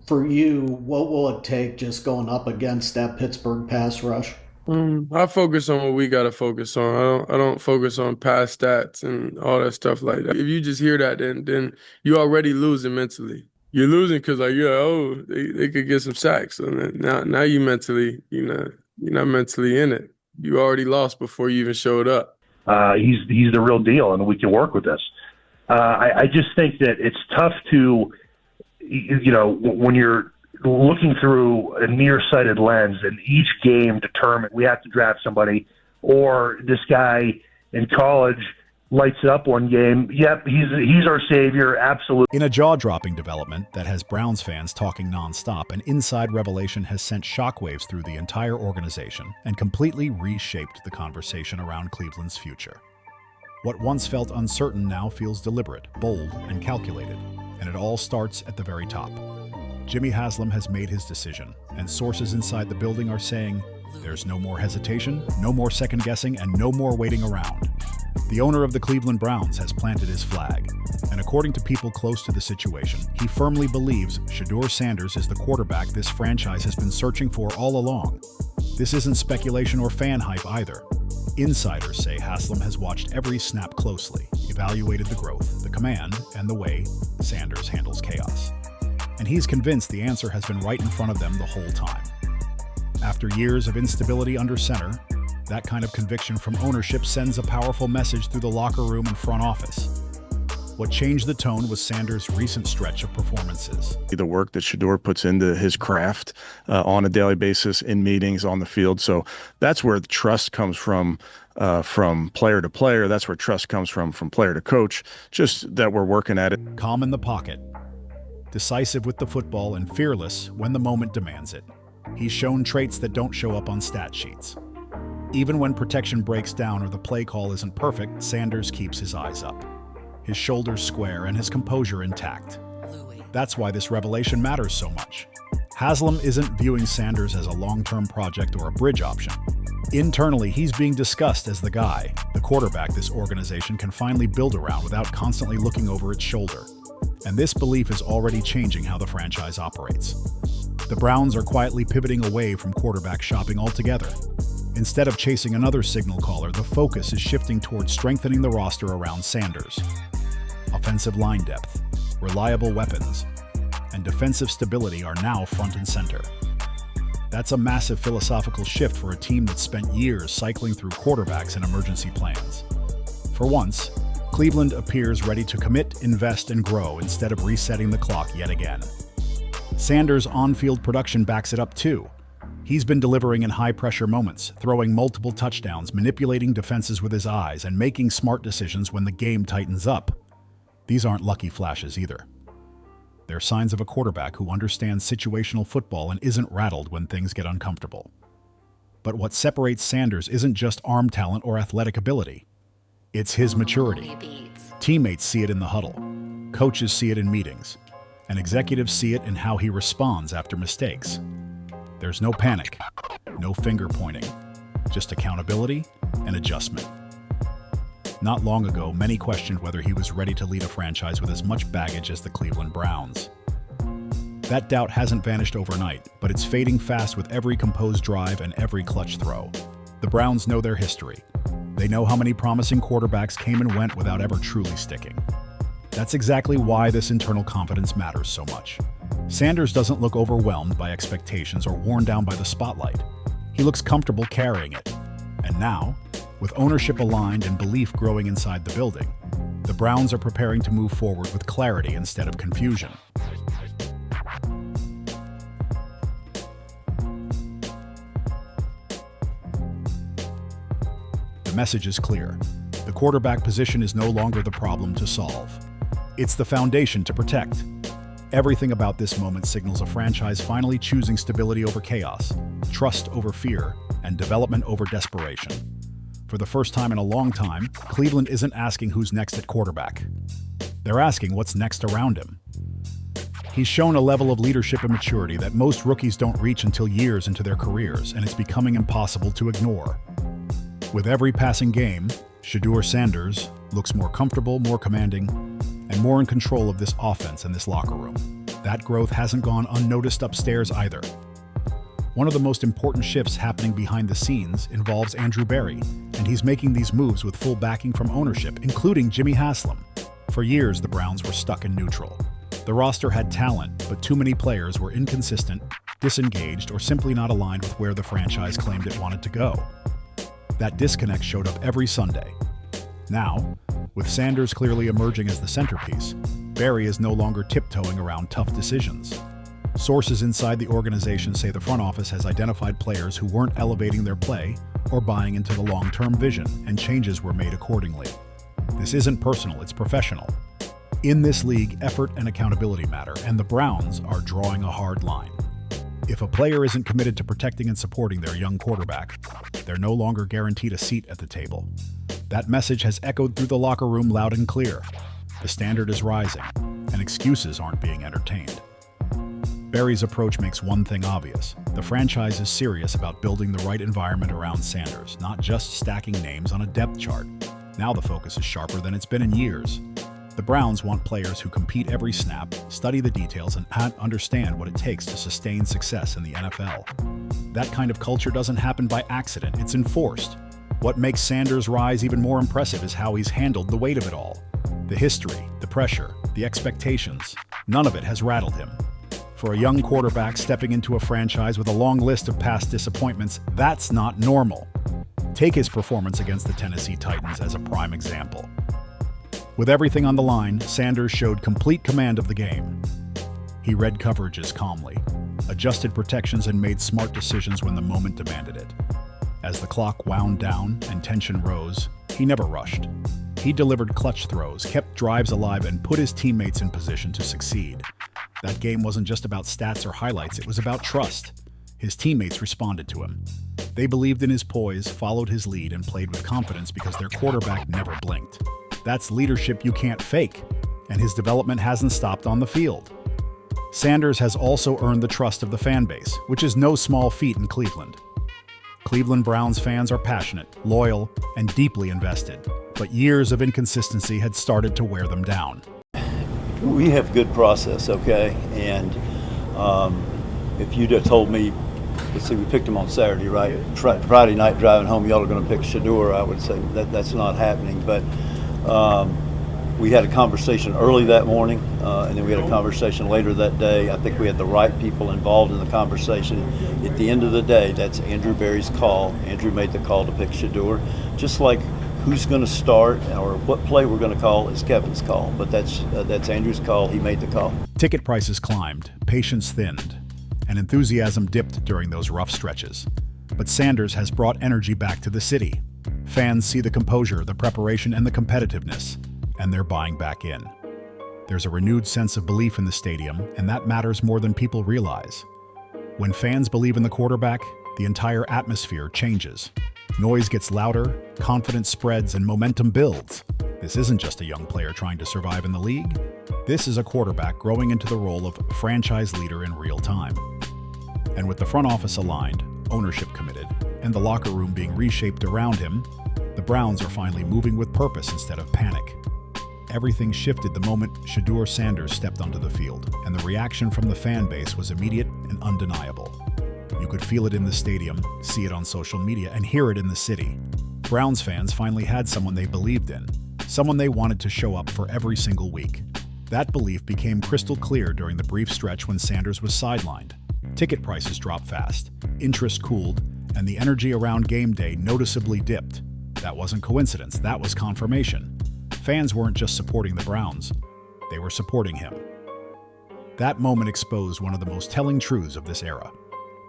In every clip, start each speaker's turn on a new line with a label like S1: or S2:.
S1: For you, what will it take just going up against that Pittsburgh pass rush?
S2: I focus on what we gotta focus on. I don't focus on past stats and all that stuff like that. If you just hear that, then you already losing mentally. You're losing because like they could get some sacks. So then now you mentally you're not mentally in it. You already lost before you even showed up.
S3: He's the real deal, and we can work with this. I just think that it's tough to, when you're looking through a nearsighted lens and each game determine we have to draft somebody, or this guy in college lights it up one game. Yep, he's our savior, absolutely.
S4: In a jaw-dropping development that has Browns fans talking nonstop, an inside revelation has sent shockwaves through the entire organization and completely reshaped the conversation around Cleveland's future. What once felt uncertain now feels deliberate, bold, and calculated, and it all starts at the very top. Jimmy Haslam has made his decision, and sources inside the building are saying, there's no more hesitation, no more second-guessing, and no more waiting around. The owner of the Cleveland Browns has planted his flag, and according to people close to the situation, he firmly believes Shadur Sanders is the quarterback this franchise has been searching for all along. This isn't speculation or fan hype either. Insiders say Haslam has watched every snap closely, evaluated the growth, the command, and the way Sanders handles chaos. And he's convinced the answer has been right in front of them the whole time. After years of instability under center, that kind of conviction from ownership sends a powerful message through the locker room and front office. What changed the tone was Sanders' recent stretch of performances.
S5: The work that Shedeur puts into his craft on a daily basis in meetings on the field. So that's where the trust comes from player to player. That's where trust comes from player to coach, just that we're working at it.
S4: Calm in the pocket, decisive with the football, and fearless when the moment demands it. He's shown traits that don't show up on stat sheets. Even when protection breaks down or the play call isn't perfect, Sanders keeps his eyes up, his shoulders square, and his composure intact. That's why this revelation matters so much. Haslam isn't viewing Sanders as a long-term project or a bridge option. Internally, he's being discussed as the guy, the quarterback this organization can finally build around without constantly looking over its shoulder. And this belief is already changing how the franchise operates. The Browns are quietly pivoting away from quarterback shopping altogether. Instead of chasing another signal caller, the focus is shifting towards strengthening the roster around Sanders. Offensive line depth, reliable weapons, and defensive stability are now front and center. That's a massive philosophical shift for a team that spent years cycling through quarterbacks and emergency plans. For once, Cleveland appears ready to commit, invest, and grow instead of resetting the clock yet again. Sanders' on-field production backs it up too. He's been delivering in high-pressure moments, throwing multiple touchdowns, manipulating defenses with his eyes, and making smart decisions when the game tightens up. These aren't lucky flashes either. They're signs of a quarterback who understands situational football and isn't rattled when things get uncomfortable. But what separates Sanders isn't just arm talent or athletic ability. It's his maturity. Teammates see it in the huddle. Coaches see it in meetings. And executives see it in how he responds after mistakes. There's no panic, no finger pointing, just accountability and adjustment. Not long ago, many questioned whether he was ready to lead a franchise with as much baggage as the Cleveland Browns. That doubt hasn't vanished overnight, but it's fading fast with every composed drive and every clutch throw. The Browns know their history. They know how many promising quarterbacks came and went without ever truly sticking. That's exactly why this internal confidence matters so much. Sanders doesn't look overwhelmed by expectations or worn down by the spotlight. He looks comfortable carrying it. And now, with ownership aligned and belief growing inside the building, the Browns are preparing to move forward with clarity instead of confusion. The message is clear. The quarterback position is no longer the problem to solve. It's the foundation to protect. Everything about this moment signals a franchise finally choosing stability over chaos, trust over fear, and development over desperation. For the first time in a long time, Cleveland isn't asking who's next at quarterback. They're asking what's next around him. He's shown a level of leadership and maturity that most rookies don't reach until years into their careers, and it's becoming impossible to ignore. With every passing game, Shadur Sanders looks more comfortable, more commanding, and more in control of this offense and this locker room. That growth hasn't gone unnoticed upstairs either. One of the most important shifts happening behind the scenes involves Andrew Berry, and he's making these moves with full backing from ownership, including Jimmy Haslam. For years, the Browns were stuck in neutral. The roster had talent, but too many players were inconsistent, disengaged, or simply not aligned with where the franchise claimed it wanted to go. That disconnect showed up every Sunday. Now, with Sanders clearly emerging as the centerpiece, Berry is no longer tiptoeing around tough decisions. Sources inside the organization say the front office has identified players who weren't elevating their play or buying into the long-term vision, and changes were made accordingly. This isn't personal, it's professional. In this league, effort and accountability matter, and the Browns are drawing a hard line. If a player isn't committed to protecting and supporting their young quarterback, they're no longer guaranteed a seat at the table. That message has echoed through the locker room loud and clear. The standard is rising, and excuses aren't being entertained. Berry's approach makes one thing obvious. The franchise is serious about building the right environment around Sanders, not just stacking names on a depth chart. Now the focus is sharper than it's been in years. The Browns want players who compete every snap, study the details, and understand what it takes to sustain success in the NFL. That kind of culture doesn't happen by accident, it's enforced. What makes Sanders' rise even more impressive is how he's handled the weight of it all. The history, the pressure, the expectations, none of it has rattled him. For a young quarterback stepping into a franchise with a long list of past disappointments, that's not normal. Take his performance against the Tennessee Titans as a prime example. With everything on the line, Sanders showed complete command of the game. He read coverages calmly, adjusted protections, and made smart decisions when the moment demanded it. As the clock wound down and tension rose, he never rushed. He delivered clutch throws, kept drives alive, and put his teammates in position to succeed. That game wasn't just about stats or highlights, it was about trust. His teammates responded to him. They believed in his poise, followed his lead, and played with confidence because their quarterback never blinked. That's leadership you can't fake, and his development hasn't stopped on the field. Sanders has also earned the trust of the fan base, which is no small feat in Cleveland. Cleveland Browns fans are passionate, loyal, and deeply invested, but years of inconsistency had started to wear them down.
S6: We have good process, okay? And if you'd have told me, let's see, we picked him on Saturday, right? Friday night driving home, y'all are going to pick Shedeur, I would say that's not happening. But we had a conversation early that morning, and then we had a conversation later that day. I think we had the right people involved in the conversation. At the end of the day, that's Andrew Berry's call. Andrew made the call to pick Shedeur, just like who's going to start or what play we're going to call is Kevin's call, but that's Andrew's call. He made the call.
S4: Ticket prices climbed, patience thinned, and enthusiasm dipped during those rough stretches. But Sanders has brought energy back to the city. Fans see the composure, the preparation, and the competitiveness, and they're buying back in. There's a renewed sense of belief in the stadium, and that matters more than people realize. When fans believe in the quarterback, the entire atmosphere changes. Noise gets louder, confidence spreads, and momentum builds. This isn't just a young player trying to survive in the league. This is a quarterback growing into the role of franchise leader in real time. And with the front office aligned, ownership committed, and the locker room being reshaped around him, the Browns are finally moving with purpose instead of panic. Everything shifted the moment Shadur Sanders stepped onto the field, and the reaction from the fan base was immediate and undeniable. You could feel it in the stadium, see it on social media, and hear it in the city. Browns fans finally had someone they believed in, someone they wanted to show up for every single week. That belief became crystal clear during the brief stretch when Sanders was sidelined. Ticket prices dropped fast, interest cooled, and the energy around game day noticeably dipped. That wasn't coincidence, that was confirmation. Fans weren't just supporting the Browns, they were supporting him. That moment exposed one of the most telling truths of this era.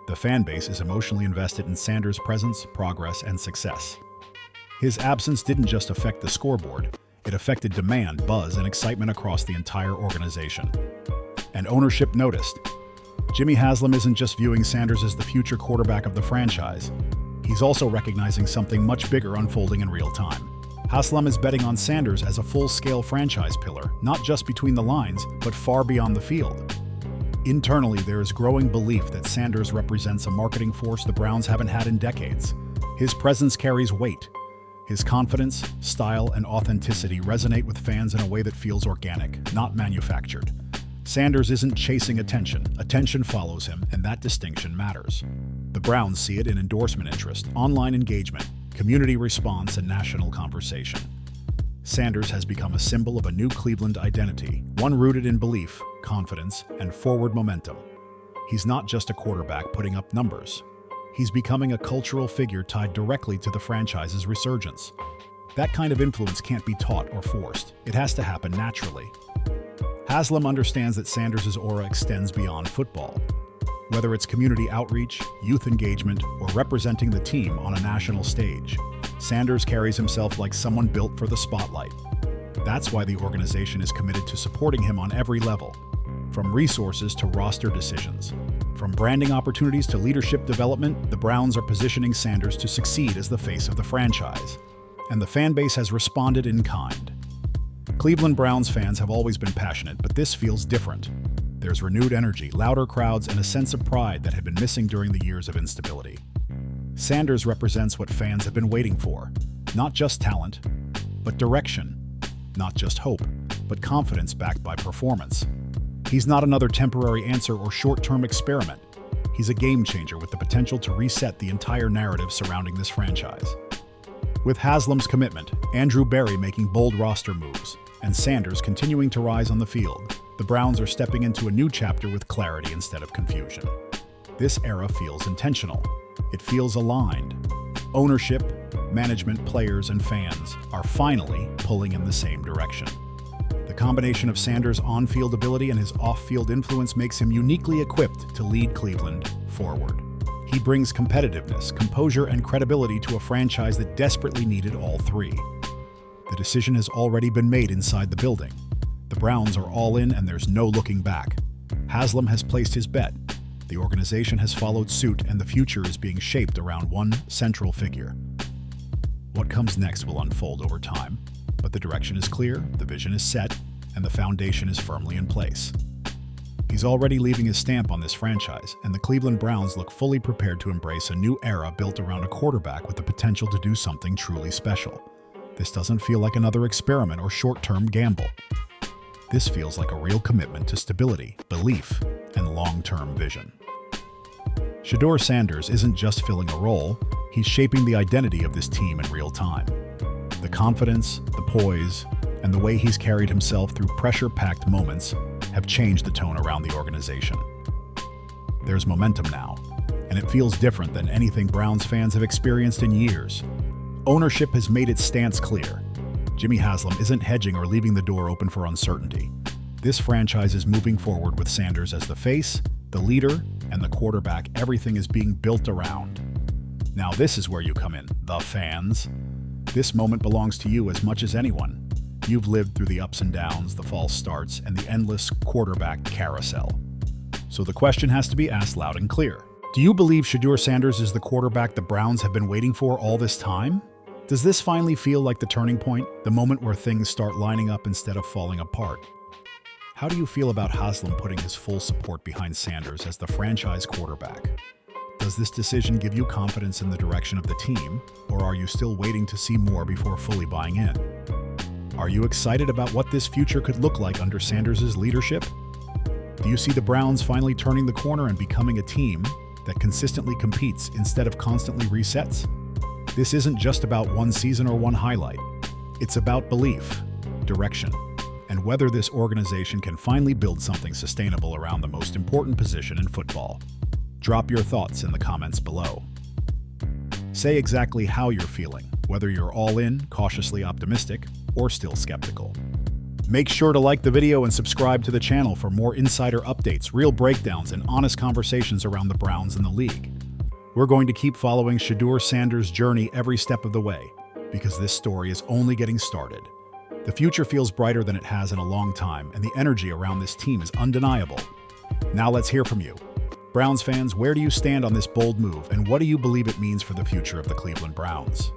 S4: The fan base is emotionally invested in Sanders' presence, progress, and success. His absence didn't just affect the scoreboard, it affected demand, buzz, and excitement across the entire organization. And ownership noticed. Jimmy Haslam isn't just viewing Sanders as the future quarterback of the franchise. He's also recognizing something much bigger unfolding in real time. Haslam is betting on Sanders as a full-scale franchise pillar, not just between the lines, but far beyond the field. Internally, there is growing belief that Sanders represents a marketing force the Browns haven't had in decades. His presence carries weight. His confidence, style, and authenticity resonate with fans in a way that feels organic, not manufactured. Sanders isn't chasing attention. Attention follows him, and that distinction matters. The Browns see it in endorsement interest, online engagement, community response, and national conversation. Sanders has become a symbol of a new Cleveland identity, one rooted in belief, confidence, and forward momentum. He's not just a quarterback putting up numbers. He's becoming a cultural figure tied directly to the franchise's resurgence. That kind of influence can't be taught or forced. It has to happen naturally. Haslam understands that Sanders' aura extends beyond football. Whether it's community outreach, youth engagement, or representing the team on a national stage, Sanders carries himself like someone built for the spotlight. That's why the organization is committed to supporting him on every level, from resources to roster decisions. From branding opportunities to leadership development, the Browns are positioning Sanders to succeed as the face of the franchise. And the fan base has responded in kind. Cleveland Browns fans have always been passionate, but this feels different. There's renewed energy, louder crowds, and a sense of pride that had been missing during the years of instability. Sanders represents what fans have been waiting for. Not just talent, but direction. Not just hope, but confidence backed by performance. He's not another temporary answer or short-term experiment. He's a game changer with the potential to reset the entire narrative surrounding this franchise. With Haslam's commitment, Andrew Berry making bold roster moves, and Sanders continuing to rise on the field, the Browns are stepping into a new chapter with clarity instead of confusion. This era feels intentional. It feels aligned. Ownership, management, players, and fans are finally pulling in the same direction. The combination of Sanders' on-field ability and his off-field influence makes him uniquely equipped to lead Cleveland forward. He brings competitiveness, composure, and credibility to a franchise that desperately needed all three. The decision has already been made inside the building. The Browns are all in and there's no looking back. Haslam has placed his bet. The organization has followed suit and the future is being shaped around one central figure. What comes next will unfold over time, but the direction is clear, the vision is set, and the foundation is firmly in place. He's already leaving his stamp on this franchise, and the Cleveland Browns look fully prepared to embrace a new era built around a quarterback with the potential to do something truly special. This doesn't feel like another experiment or short-term gamble. This feels like a real commitment to stability, belief, and long-term vision. Shadur Sanders isn't just filling a role, he's shaping the identity of this team in real time. The confidence, the poise, and the way he's carried himself through pressure-packed moments have changed the tone around the organization. There's momentum now, and it feels different than anything Browns fans have experienced in years. Ownership has made its stance clear. Jimmy Haslam isn't hedging or leaving the door open for uncertainty. This franchise is moving forward with Sanders as the face, the leader, and the quarterback everything is being built around. Now this is where you come in, the fans. This moment belongs to you as much as anyone. You've lived through the ups and downs, the false starts, and the endless quarterback carousel. So the question has to be asked loud and clear. Do you believe Shedeur Sanders is the quarterback the Browns have been waiting for all this time? Does this finally feel like the turning point, the moment where things start lining up instead of falling apart? How do you feel about Haslam putting his full support behind Sanders as the franchise quarterback? Does this decision give you confidence in the direction of the team, or are you still waiting to see more before fully buying in? Are you excited about what this future could look like under Sanders' leadership? Do you see the Browns finally turning the corner and becoming a team that consistently competes instead of constantly resets? This isn't just about one season or one highlight. It's about belief, direction, and whether this organization can finally build something sustainable around the most important position in football. Drop your thoughts in the comments below. Say exactly how you're feeling, whether you're all in, cautiously optimistic, or still skeptical. Make sure to like the video and subscribe to the channel for more insider updates, real breakdowns, and honest conversations around the Browns and the league. We're going to keep following Shadur Sanders' journey every step of the way, because this story is only getting started. The future feels brighter than it has in a long time, and the energy around this team is undeniable. Now let's hear from you. Browns fans, where do you stand on this bold move, and what do you believe it means for the future of the Cleveland Browns?